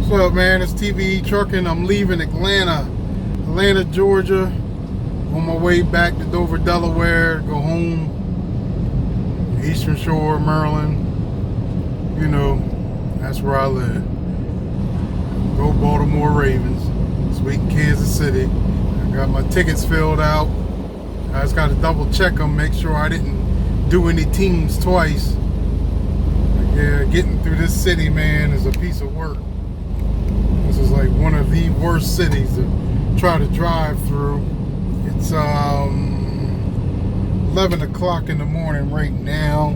What's up, man? It's TBE Trucking. I'm leaving Atlanta, Georgia, on my way back to Dover, Delaware, go home, Eastern Shore, Maryland. You know, that's where I live. Go Baltimore Ravens. This week in Kansas City. I got my tickets filled out. I just got to double check them, make sure I didn't do any teams twice. Yeah, getting through this city, man, is a piece of work. This is like one of the worst cities to try to drive through. It's 11 o'clock in the morning right now,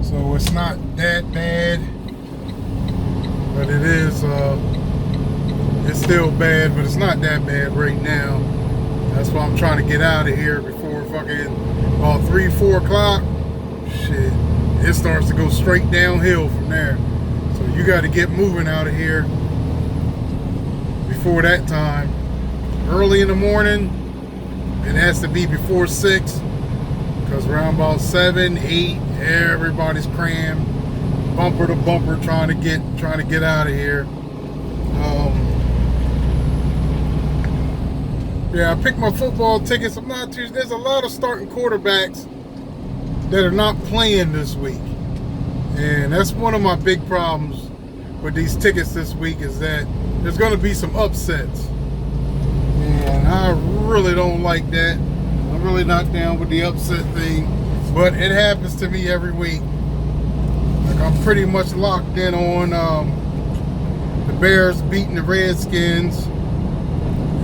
so it's not that bad, but it is, it's still bad, but it's not that bad right now. That's why I'm trying to get out of here before fucking about 3-4 o'clock. Shit, it starts to go straight downhill from there. So you got to get moving out of here before that time. Early in the morning, it has to be before 6, because around about 7, 8, everybody's crammed, bumper to bumper, trying to get out of here. Yeah, I picked my football tickets. There's a lot of starting quarterbacks that are not playing this week, and that's one of my big problems with these tickets this week, is that there's going to be some upsets, and I really don't like that. I'm really not down with the upset thing, but it happens to me every week. Like, I'm pretty much locked in on the Bears beating the Redskins,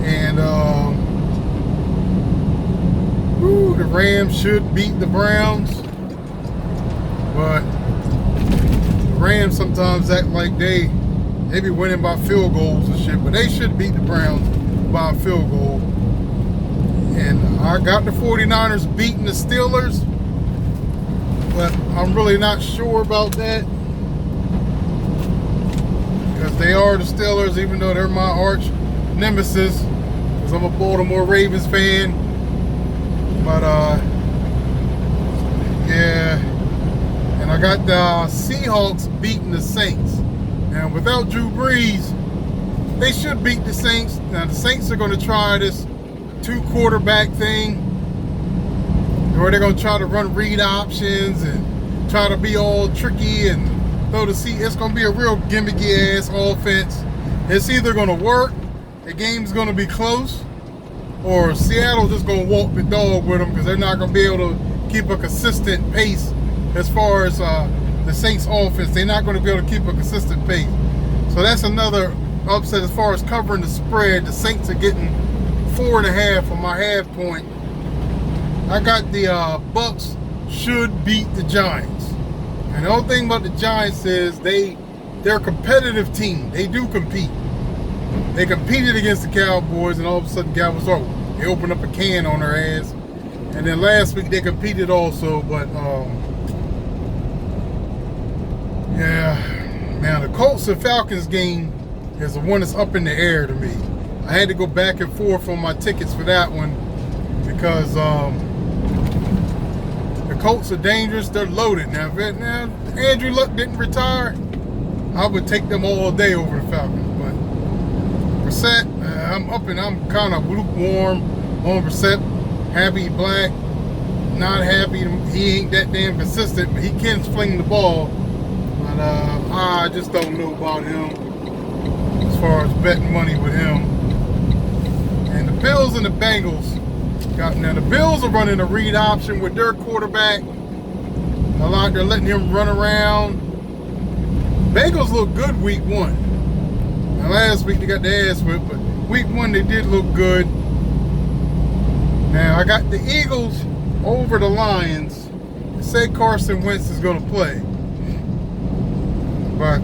and the Rams should beat the Browns, but the Rams sometimes act like they be winning by field goals and shit, but they should beat the Browns by a field goal. And I got the 49ers beating the Steelers, but I'm really not sure about that, because they are the Steelers, even though they're my arch nemesis, because I'm a Baltimore Ravens fan. But yeah, and I got the Seahawks beating the Saints. Now, without Drew Brees, they should beat the Saints. Now, the Saints are going to try this 2-quarterback thing, where they're going to try to run read options and try to be all tricky and throw the seat. It's going to be a real gimmicky ass offense. It's either going to work, the game's going to be close, or Seattle's just going to walk the dog with them, because they're not going to be able to keep a consistent pace as far as the Saints offense. They're not going to be able to keep a consistent pace. So that's another upset as far as covering the spread. The Saints are getting 4.5 on my half point. I got the Bucks should beat the Giants. And the only thing about the Giants is they're a competitive team. They do compete. They competed against the Cowboys, and all of a sudden, Cowboys, they opened up a can on their ass. And then last week they competed also, but yeah. Now the Colts and Falcons game is the one that's up in the air to me. I had to go back and forth on my tickets for that one, because the Colts are dangerous. They're loaded now. Now Andrew Luck didn't retire, I would take them all day over the Falcons. But Brissett, I'm up and I'm kind of lukewarm on Brissett. Happy Black, not happy. He ain't that damn consistent, but he can fling the ball. But I just don't know about him as far as betting money with him. And the Bills and the Bengals. Now the Bills are running a read option with their quarterback. They're letting him run around. Bengals look good week 1. Now last week they got their ass whipped, but week 1 they did look good. Now I got the Eagles over the Lions. They say Carson Wentz is going to play, but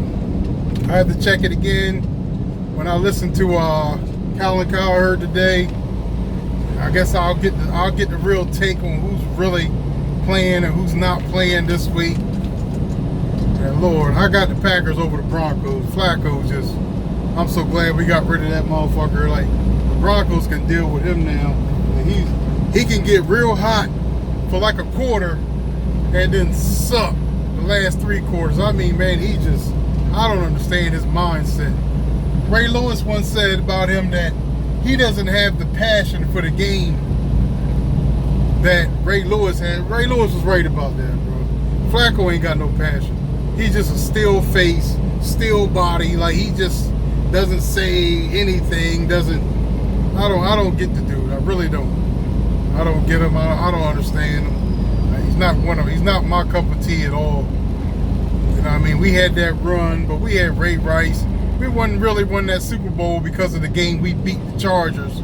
I had to check it again. When I listened to Colin Cowherd today, I guess I'll get the real take on who's really playing and who's not playing this week. And Lord, I got the Packers over the Broncos. Flacco just, I'm so glad we got rid of that motherfucker. Like, the Broncos can deal with him now. And he can get real hot for like a quarter and then suck the last 3 quarters. I mean, man, I don't understand his mindset. Ray Lewis once said about him that he doesn't have the passion for the game that Ray Lewis had. Ray Lewis was right about that, bro. Flacco ain't got no passion. He's just a still face, still body. Like, he just doesn't say anything. I don't get the dude. I really don't. I don't get him. I don't understand him. He's not my cup of tea at all. You know what I mean? We had that run, but we had Ray Rice. We really won that Super Bowl because of the game we beat the Chargers.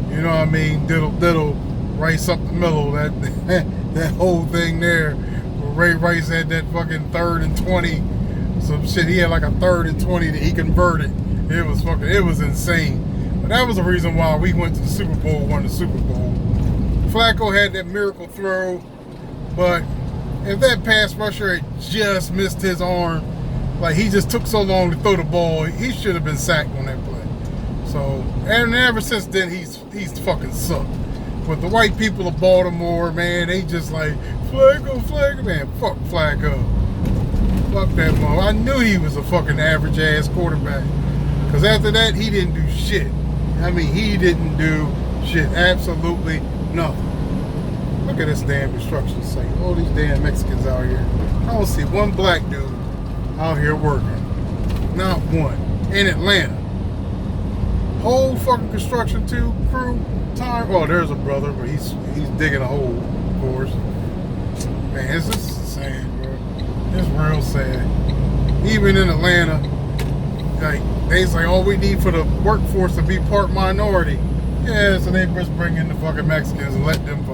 You know what I mean? Diddle Rice up the middle. That whole thing there. Where Ray Rice had that fucking 3rd and 20. Some shit. He had like a 3rd and 20 that he converted. It was insane. But that was the reason why we went to the Super Bowl, won the Super Bowl. Flacco had that miracle throw, but if that pass rusher had just missed his arm, like, he just took so long to throw the ball, he should have been sacked on that play. So, and ever since then, he's fucking sucked. But the white people of Baltimore, man, they just like, Flacco, man, fuck Flacco. Fuck that mother. I knew he was a fucking average ass quarterback. Because after that, he didn't do shit. I mean, he didn't do shit. Absolutely nothing. Look at this damn construction site. All these damn Mexicans out here. I don't see one black dude out here working. Not one. In Atlanta. Whole fucking construction crew. Time. Oh, there's a brother, but he's digging a hole, of course. Man, it's just sad, bro. It's real sad. Even in Atlanta, like, they say, all we need for the workforce to be part minority. Yeah, so they just bring in the fucking Mexicans and let them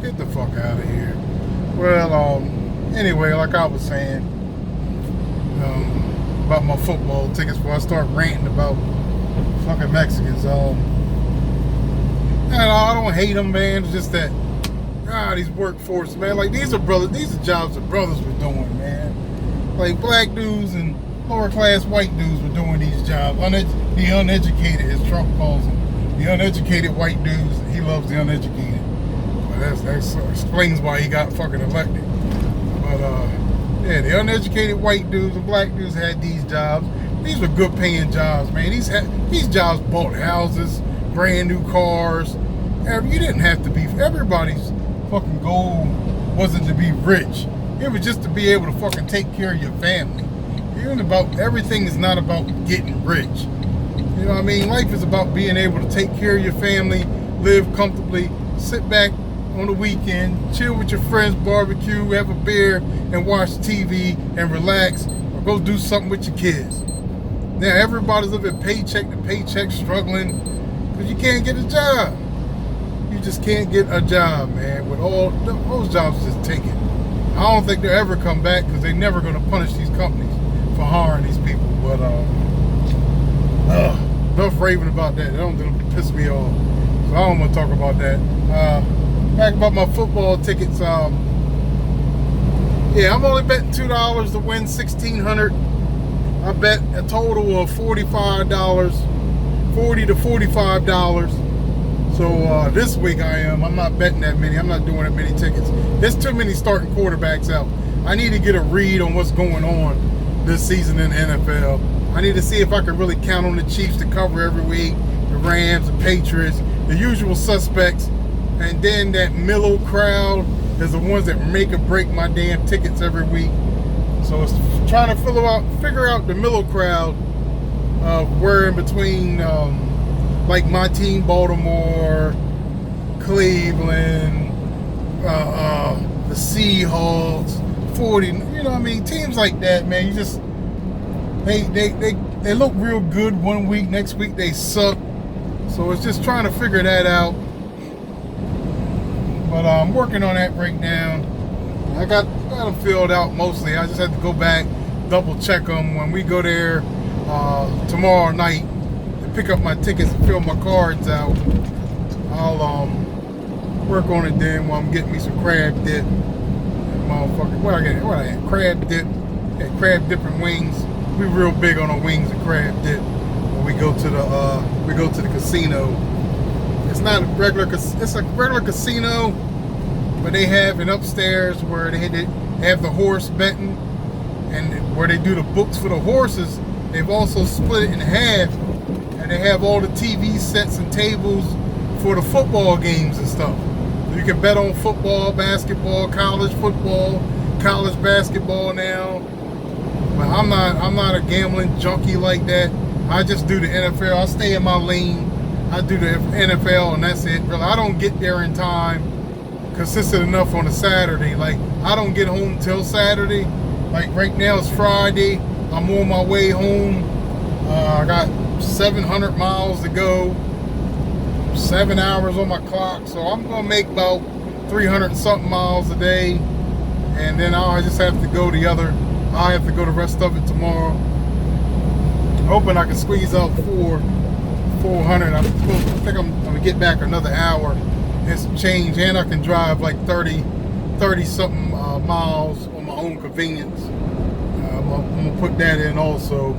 get the fuck out of here. Well, anyway, like I was saying, about my football tickets before I start ranting about fucking Mexicans. I don't hate them, man. It's just that, these workforce, man. Like, these are jobs that brothers were doing, man. Like, black dudes and lower class white dudes were doing these jobs. The uneducated, as Trump calls them. The uneducated white dudes. He loves the uneducated. But that explains why he got fucking elected. But yeah, the uneducated white dudes and black dudes had these jobs. These were good paying jobs, man. These jobs bought houses, brand new cars. You didn't have to be. Everybody's fucking goal wasn't to be rich. It was just to be able to fucking take care of your family. Everything is not about getting rich. You know what I mean? Life is about being able to take care of your family, live comfortably, sit back on the weekend, chill with your friends, barbecue, have a beer, and watch TV and relax, or go do something with your kids. Now everybody's living paycheck to paycheck, struggling because you can't get a job. You just can't get a job, man. With all those jobs just taken. I don't think they'll ever come back because they're never going to punish these companies for hiring these people. But enough raving about that. That don't piss me off. So I don't want to talk about that. Back about my football tickets. Yeah, I'm only betting $2 to win $1,600. I bet a total of $45, $40 to $45. So this week I'm not betting that many. I'm not doing that many tickets. There's too many starting quarterbacks out. I need to get a read on what's going on this season in the NFL. I need to see if I can really count on the Chiefs to cover every week, the Rams, the Patriots, the usual suspects, and then that middle crowd is the ones that make or break my damn tickets every week. So it's trying to figure out the middle crowd of where in between, like my team, Baltimore, Cleveland, the Seahawks, 40, you know what I mean? Teams like that, man, you just, they look real good one week, next week they suck. So it's just trying to figure that out. But I'm working on that right now. I got them filled out mostly. I just had to go back, double check them when we go there tomorrow night to pick up my tickets and fill my cards out. I'll work on it then while I'm getting me some crab dip. Motherfucker, what I had? Crab dip. Had crab dip and wings. We real big on the wings and crab dip when we go to the casino. It's not a regular. It's a regular casino, but they have an upstairs where they have the horse betting, and where they do the books for the horses. they've also split it in half, and they have all the TV sets and tables for the football games and stuff. You can bet on football, basketball, college football, college basketball now. But I'm not a gambling junkie like that. I just do the NFL. I stay in my lane. I do the NFL, and that's it. Really, I don't get there in time, consistent enough on a Saturday. Like, I don't get home till Saturday. Like right now it's Friday. I'm on my way home. I got 700 miles to go. 7 hours on my clock, so I'm gonna make about 300 and something miles a day, and then I just have to go I have to go the rest of it tomorrow. Hoping I can squeeze out 400. I think I'm gonna get back another hour and some change, and I can drive like 30 something miles on my own convenience. I'm gonna put that in also.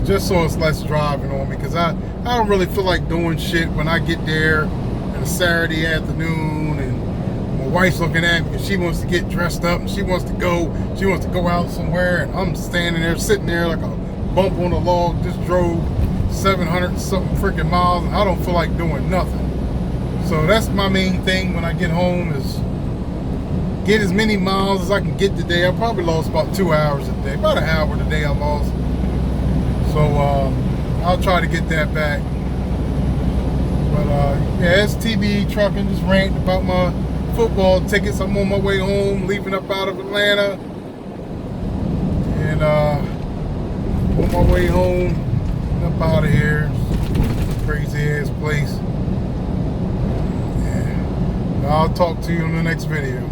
Just so it's less driving on me, because I don't really feel like doing shit when I get there on a Saturday afternoon, and my wife's looking at me because she wants to get dressed up and she wants to go out somewhere, and I'm standing there, sitting there like a bump on a log. Just drove 700 and something freaking miles, and I don't feel like doing nothing. So that's my main thing when I get home, is get as many miles as I can get today. I probably lost about 2 hours a day, about an hour today I lost. So I'll try to get that back. But yeah, it's TBE Trucking, just ranting about my football tickets. I'm on my way home, leaving up out of Atlanta, and on my way home, up out of here. Crazy ass place. Yeah. I'll talk to you in the next video.